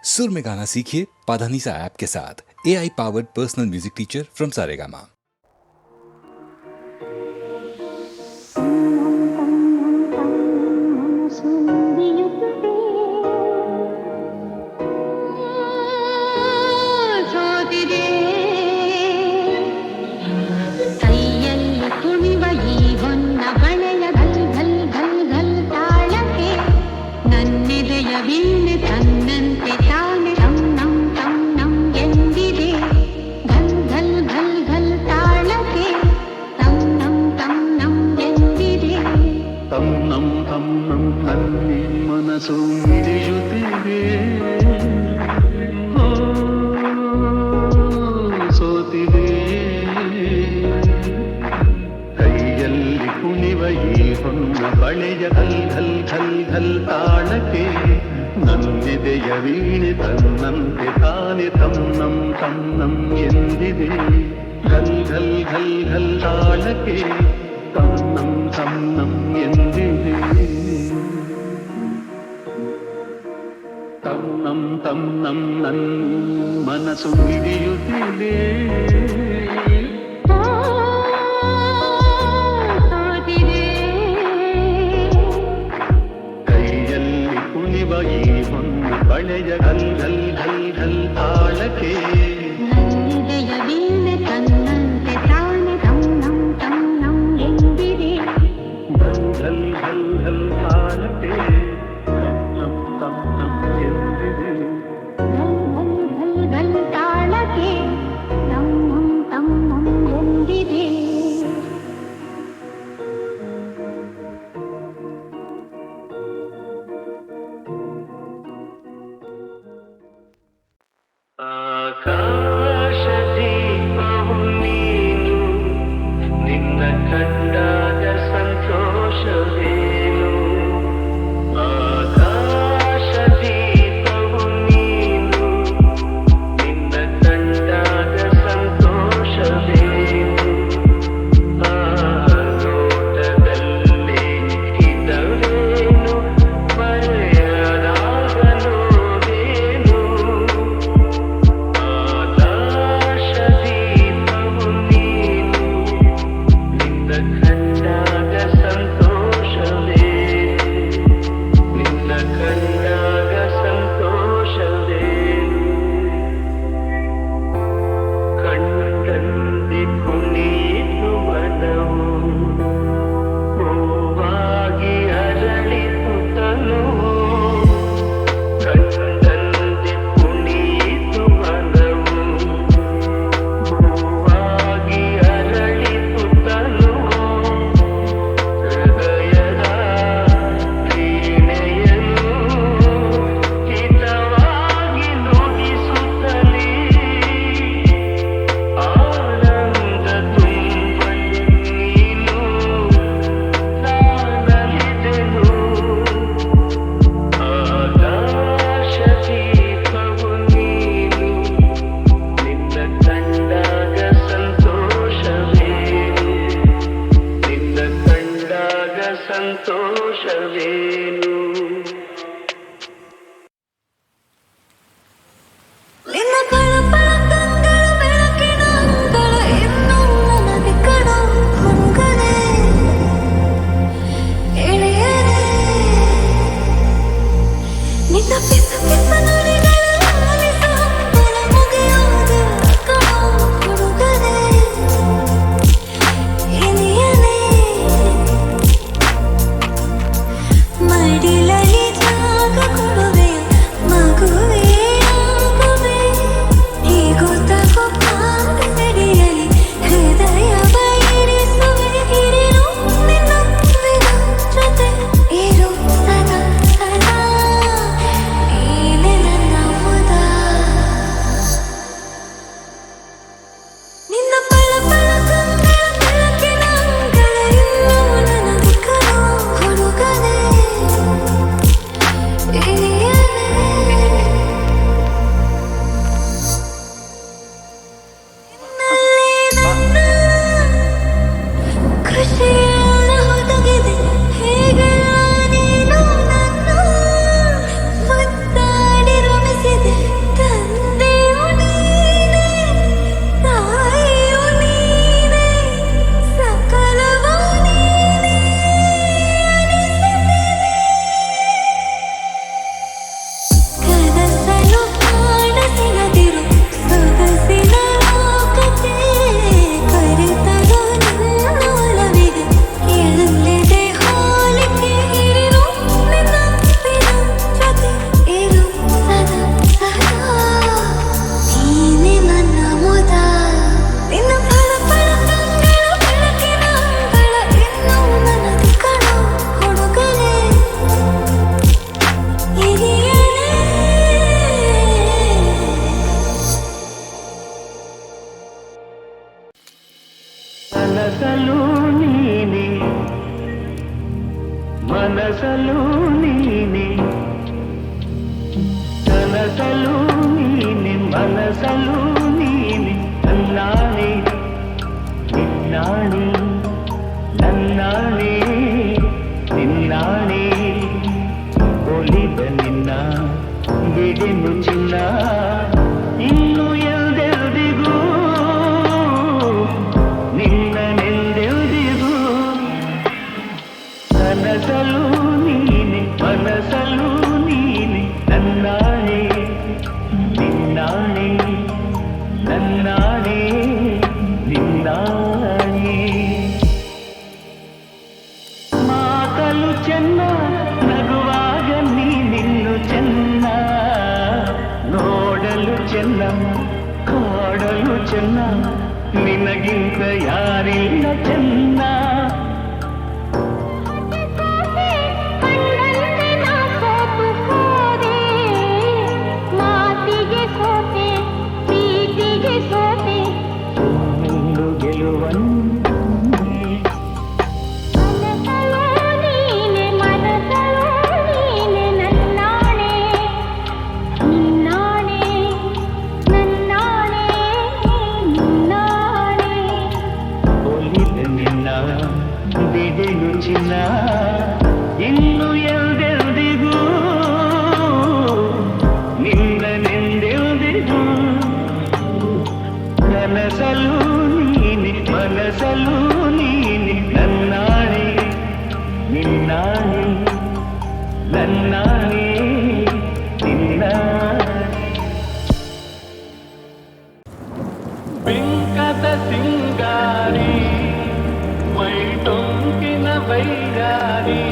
सुर में गाना सीखिए पाधानीसा ऐप के साथ। AI powered personal music teacher from Saregama. ಮನಸ್ಸು ಮಿಡಿಯುತ್ತಿದೆ, ಸೋತಿದೆ. ಕೈಯಲ್ಲಿ ಕುಣಿವ ಈ ಹೊನ್ನ ಬಳೆಯ ಘಲ್ ಘಲ್ ಘಲ್ ಘಲ್ ತಾಳಕ್ಕೆ ನನ್ನೆದೆಯ ವೀಣೆ ತನ್ನಂತೆ ತಾನೆ ತನ್ನಂ ತನ್ನಂ ಎಂದಿದೆ. ಘಲ್ ಘಲ್ ಘಲ್ ಘಲ್ ತಾಳಕ್ಕೆ ತನ್ನಂ ತನ್ನಂ ಎಂದಿದೆ. ತನ್ನಂ ತನ್ನಂ ನನ್ ಮನಸ್ಸು ಹಿಡಿಯುತ್ತಿದೆ. ಕೈಯಲ್ಲಿ ಕುಣಿವ ಈ ಹೊನ್ನ ಬಳೆಯ ಘಲ್ ಘಲ್ ಘಲ್ ಘಲ್ ತಾಳಕ್ಕೆ ತನ್ನಂತೆ ತಾನೆ ತನ್ನಂ ತನ್ನಂ ಎಂದಿದೆ. ಘಲ್ ಘಲ್ ಘಲ್ ಘಲ್ ತಾಳಕ್ಕೆ ತನ್ನಂ ತನ್ನಂ ಎಂದಿದೆ. ಘಲ್ ಘಲ್ ತಾಳಕ್ಕೆ ತನ್ನಂ ತನ್ನಂ ಎಂದಿದೆ. ಆಕಾಶ ಬಿಡೆನು ಚಿನ್ನ ಇನ್ನು ಎಲ್ದೆಲ್ದಿಗೂ ನಿನ್ನನೆಲ್ದೆಲ್ದಿಗೂ ಕನಸಲು ನೀನೆ ಮನಸಲು ನೀನೆ ನನ್ನಾಣೆ ನಿನ್ನಾಣೆ ನನ್ನಾಣೆ ನಿನ್ನಾಣೆ ಮಾತಲು ಚೆನ್ನ ನಗುವಾಗ ನೀನಿನ್ನು ಚೆನ್ನ ನೋಡಲು ಚೆನ್ನ ಕಾಡಲು ಚೆನ್ನ ನಿನಗಿಂತ ಯಾರಿಲ್ಲ ಚೆನ್ನ ಕಣ್ಣಲ್ಲಿ ನಾ ಸೋತು ಹೋದೆ ಮಾತಿಗೆ ಸೋತೆ ಪ್ರೀತಿಗೆ ಸೋತೆ ಒಂದು ಗೆಲುವನ್ನು ಮನಸಲು ನೀನೆ ನನ್ನಾಣೆ ನಿನ್ನಾಣೆ ನನ್ನಾಣೆ ನಿನ್ನಾಣೆ ಒಲಿದ ನಿನ್ನ ಬಿಡೆನು ಚಿನ್ನ ಇನ್ನು ಎಲ್ದೆಲ್ದಿಗೂ ನಿನ್ನನೆಂದೆಲ್ದಿಗೂ ಕನಸಲು ನೀನೆ ಮನಸಲು ನೀನೆ ನನ್ನಾಣೆ ನಿನ್ನಾಣೆ ನನ್ನಾಣೆ ನಿನ್ನಾಣೆ ಬಿಂಕದ ಸಿಂಗಾರಿ ಮೈಟೊಂಕಿನ ವೈರಾರಿ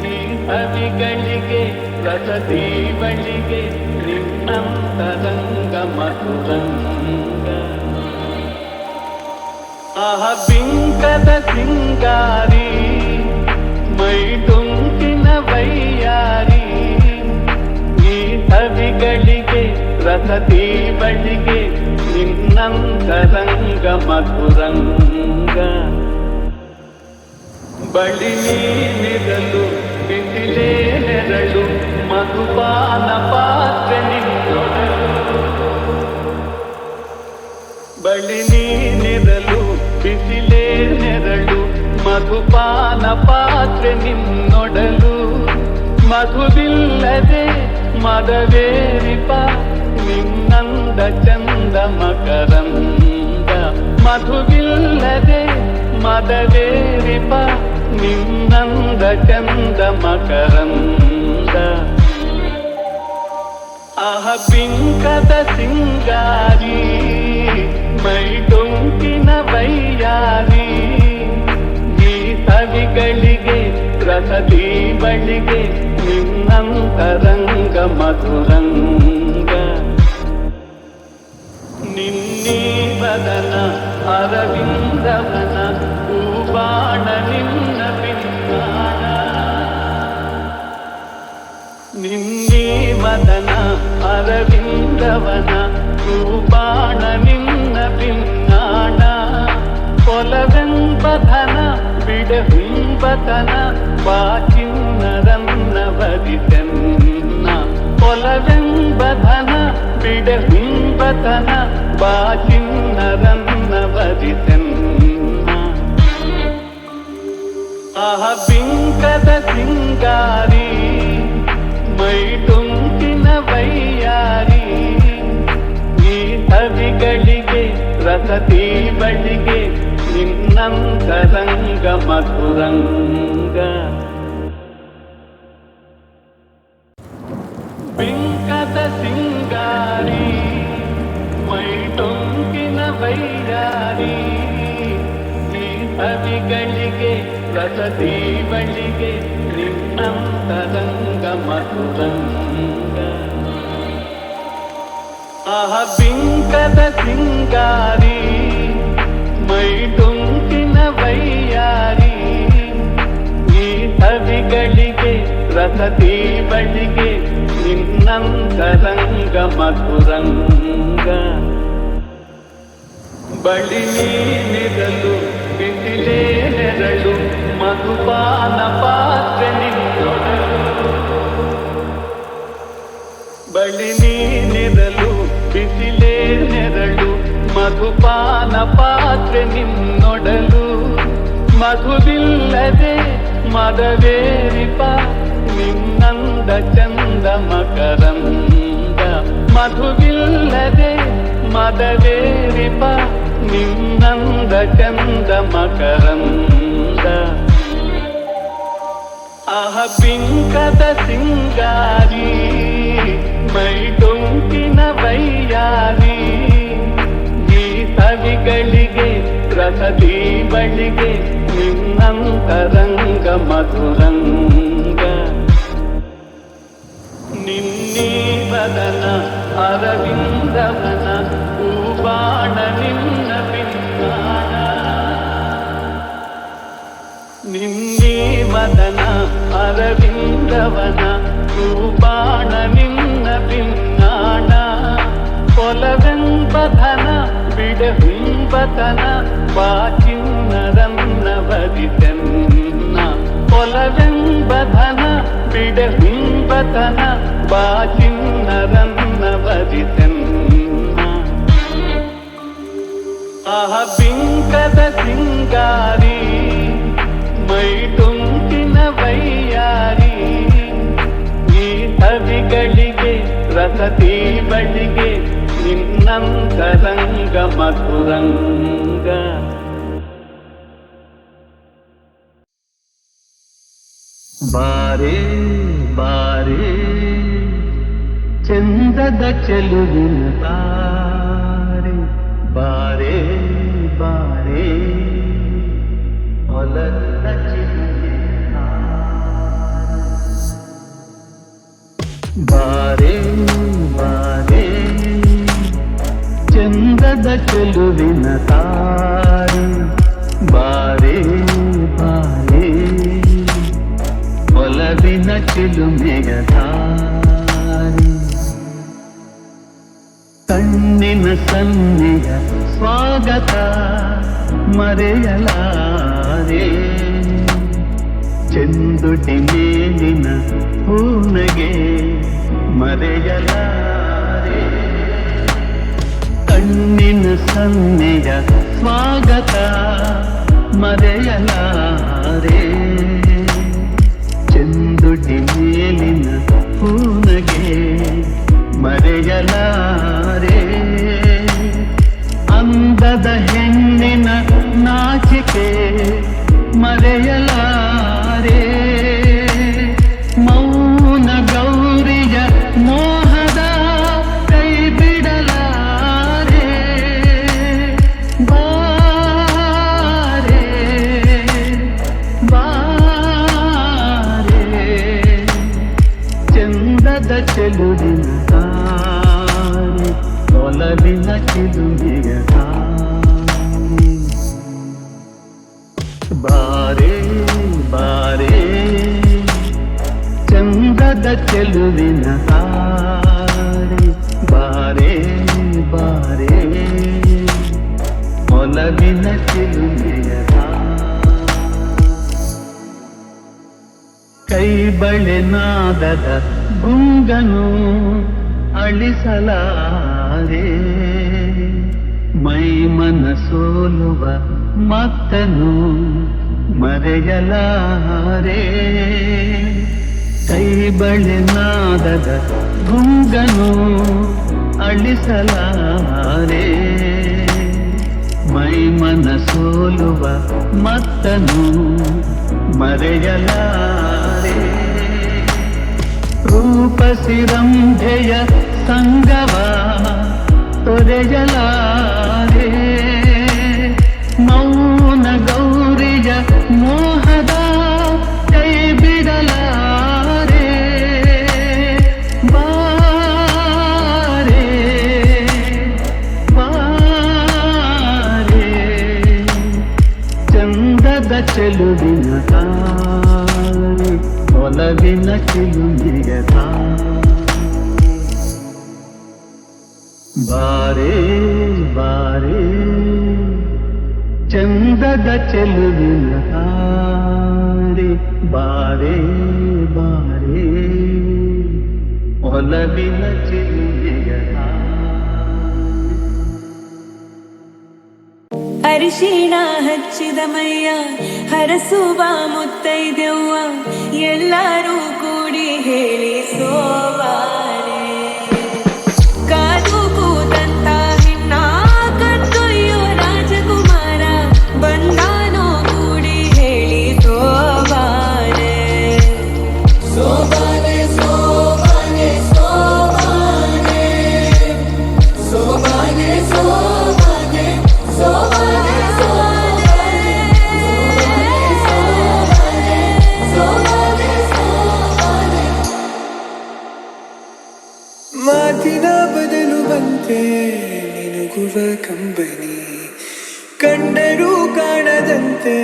ಈ ಕವಿಗಳಿಗೆ ರಸದೀವಳಿಗೆ ನಿನ್ನಂತರಂಗ ಮಧುರಂಗ ಆಹ ಬಿಂಕದ ಸಿಂಗಾರಿ ಮೈಟೊಂಕಿನ ವೈಯಾರಿ ಈ ಕವಿಗಳಿಗೆ ರಸದೀವಳಿಗೆ ನಿನ್ನಂತರಂಗ ಮಧುರಂಗ ಬಳಿ ನೀನಿರಲು ಬಿಸಿಲೇ ನೆರಳು ಮಧುಪಾನ ಪಾತ್ರೆ ನಿನ್ನೊಡಲು ಬಳಿ ನೀನಿರಲು ಬಿಸಿಲೇ ನೆರಳು ಮಧುಪಾನ ಪಾತ್ರೆ ನಿನ್ನೊಡಲು ಮಧುವಿಲ್ಲದೆ ಮದವೇರಿಪ ನಿನ್ನಂದ ಚಂದ ಮಕರಂದ ಮಧುವಿಲ್ಲದೆ ಮದವೇರಿಪ ನಿನ್ನಂದ ಚಂದ ಮಕರಂದ ಆಹ ಬಿಂಕದ ಸಿಂಗಾರಿ ಮೈಟೊಂಕಿನ ವೈಯಾರಿ ಈ ಸವಿಗಳಿಗೆ ರಸದೀವಳಿಗೆ ನಿನ್ನಂತರಂಗ ಮಧುರಂಗ ನಿನ್ನೀ ವದನ ಅರವಿಂದವನ ಹೂಬಾಣ ನಿನ್ನ ಪಿನ್ನಾಣ ನಿನ್ನೀ ವದನ ಅರವಿಂದವನ ಹೂಬಾಣ ನಿನ್ನ ಪಿನ್ನಾಣ ಕೊಲವೆಂಬಧನ ಬಿಡಹುಂಬತನ ಬಾಚಿನ್ನರನ್ನ ವರಿತೆನ್ನ ಕೊಲವೆಂಬಧನ ಬಿಡಹುಂಬತನ ಬಾಚಿನ್ನರನ್ನ ವರಿತೆನ್ನ ಆಹ ಬಿಂಕದ ಸಿಂಗಾರಿ ಮೈಟೊಂಕಿನ ವೈಯಾರಿ ಈ ಕವಿಗಳಿಗೆ ರಸದೀವಳಿಗೆ ನಿನ್ನಂತರಂಗ ಮಧುರಂಗ ಬಿಂಕದ ಸಿಂಗಾರಿ ಮೈಟೊಂಕಿನ ವೈರಾರಿ ಈ ಕವಿಗಳಿಗೆ ರಸದೀವಳಿಗೆ ನಿನ್ನಂತರಂಗ ಮಧುರಂಗ ಆಹ ಬಿಂಕದ ಸಿಂಗಾರಿ ಮೈಟೊಂಕಿನ ವೈಯಾರಿ ಈ ಕವಿಗಳಿಗೆ ರಸದೀವಳಿಗೆ ನಿನ್ನಂತರಂಗ ಮಧುರಂಗ ಬಳಿ ನೀನಿರಲು ಬಿಸಿಲೇ ನೆರಳು ಮಧುಪಾನ ಪಾತ್ರೆ ನಿನ್ನೊಡಲು ಬಳಿ ನೀನಿರಲು ಬಿಸಿಲೇ ನೆರಳು ಮಧುಪಾನ ಪಾತ್ರೆ ನಿನ್ನೊಡಲು ಮಧುವಿಲ್ಲದೆ ಮದವೇರಿಪ ನಿನ್ನಂದ ಚಂದ ಮಕರಂದ ಮಧುವಿಲ್ಲದೆ ಮದವೇರಿಪ ನಿನ್ನಂದ ಚಂದ ಮಕರಂದ ಆಹ ಪಿಂಕದ ಸಿಂಗಾರಿ ಮೈ ಡೊಂಕಿನ ವೈಯಾರಿ ಈ ಸವಿಗಳಿಗೆ ರಸದಿ ಬಳಿಗೆ ನಿನ್ನಂತರಂಗ ಮಧುರಂಗ ನಿನ್ನೀ ವದನ ಅರವಿಂದವನ ಹೂಬಾಣ ನಿನ್ನ ಪಿನ್ನಾಣ ನಿನ್ನೀ ವದನ ಅರವಿಂದವನ ಹೂಬಾಣ ನಿನ್ನ ಪಿನ್ನಾಣ ಕೊಲವೆಂಬಧನ ಬಿಡಹುಂಬತನ ಬಾಚಿನ್ನರನ್ನ ಬರಿತೆನ್ನ ಕೊಲವೆಂಬಧನ ಬಿಡಹುಂಬತನ ಬಾಚಿನ್ನರನ್ನ ಬರಿತೆನ್ನ ಆಹ ಬಿಂಕದ ಸಿಂಗಾರಿ ಮೈ ತುಂಬಿನ ವೈಯಾರಿ ಈ ಸವಿಗಳಿಗೆ ರಸತಿ ಬಳಿಗೆ ನಿನ್ನಂತರಂಗ ಮಧುರಂಗ ಬಾರೇ ಬಾರೇ ಚಂದದ ಚೆಲುವಿನ ತಾರೆ ಬಾರೇ ಬಾರೇ ಹೊಲದ ಚಿಲುವಿನ ಬಾರೇ ಬಾರೇ ಚಂದದ ಚೆಲುವಿನ ತಾರೆ ಬಾರೇ ಬಾರೇ ಒಲವಿನ ಚಿಲುಮೆಯ ತಾರೆ ಕಣ್ಣಿನ ಸನ್ನೆಯ ಸ್ವಾಗತ ಮರೆಯಲಾರೆ ಚೆಂದುಟಿ ಮೇಲಿನ ಹೂನಗೆ ಮರೆಯಲಾರೆ ಕಣ್ಣಿನ ಸನ್ನೆಯ ಸ್ವಾಗತ ಮರೆಯಲಾರೆ ಚೆಂದುಟಿ ಮೇಲಿನ ಹೂನಗೆ ಮರೆಯಲಾರೆ ಅಂದದ ಹೆಣ್ಣಿನ ನಾಚಿಕೆ ಮರೆಯಲಾರೆ ಮೌನ ಗೌರಿಯ ಮೋಹದ ಕೈ ಬಿಡಲಾರೆ ಬಾರೆ ಬಾರೆ ಚಂದದ ಚೆಲುವಿನ ತಾರೆ ಒಲವಿನ ಚಿಲುಮೆಯ ತಾರೆ ಬಾರೇ ಬಾರೇ ಚಂದದ ಚೆಲುವಿನ ತಾರೆ ಬಾರೇ ಬಾರೇ ಒಲವಿನ ಚಿಲುಮೆಯ ಕೈ ಬಳೆ ನಾದದ ಗುಂಗನು ಅಳಿಸಲಾರೆ ಮೈ ಮನ ಸೋಲುವ ಮತ್ತನು ಮರೆಯಲಾರೆ ಕೈ ಬಳೆ ನಾದದ ಗುಂಗನು ಅಳಿಸಲಾರೆ ಮೈ ಮನ ಸೋಲುವ ಮತ್ತನು ಮರೆಯಲಾರೆ ರೂಪಸಿರಂಭೆಯ ಸಂಗವ ತೊರೆಯಲಾರೆ ಮೌನ ಗೌರಿಯ ಮೋಹದ ಕೈ ಬಿಡಲಾರೆ ಬಾರೆ ಬಾರೆ ಚಂದದ ಚೆಲುವಿನ ತಾರೆ ಒಲವಿನ ಚಿಲುಮೆಯ ಬಾರೇ ಬಾರೇ ಚಂದದ ಚೆಲುವಿನ ತಾರೆ ಬಾರೇ ಬಾರೇ ಒಲವಿನ ಚಿಲುಮೆಯ ಅರಿಶಿಣ ಹಚ್ಚಿದ ಮೈಯ ಹರಸುವ ಮುತ್ತೈದೆವ್ವ ಎಲ್ಲರೂ ಕೂಡ ಹೇಳಿ ಸೋಬಾನೆ ಕಾದು ಕೂತಂತ ಹೆಣ್ಣ ಕತ್ತೊಯ್ಯೋ ರಾಜಕುಮಾರ ಬಂದಾನೋ ಕೂಡಿ ಹೇಳಿ ಸೋಬಾನೆ ಸೋಬಾನೆ ಸೋಬಾನೆ ಸೋಬಾನೆ ಸೋಬಾನೆ ಸೋಬಾನೆ ಸೋಬಾನೆ ಮಾತಿನ ಬದಲು ಬಂತೆ ಮಿನುಗುವ ಕಂಬನಿ ಕಂಡರೂ ಕಾಣದಂತೆ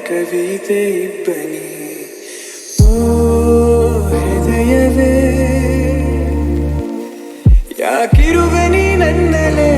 ಕವಿತೆ ಇಬ್ಬನಿ ಓ ಹೃದಯವೇ ಯಾಕಿರುವೆ ನೀ ನನ್ನಲೇ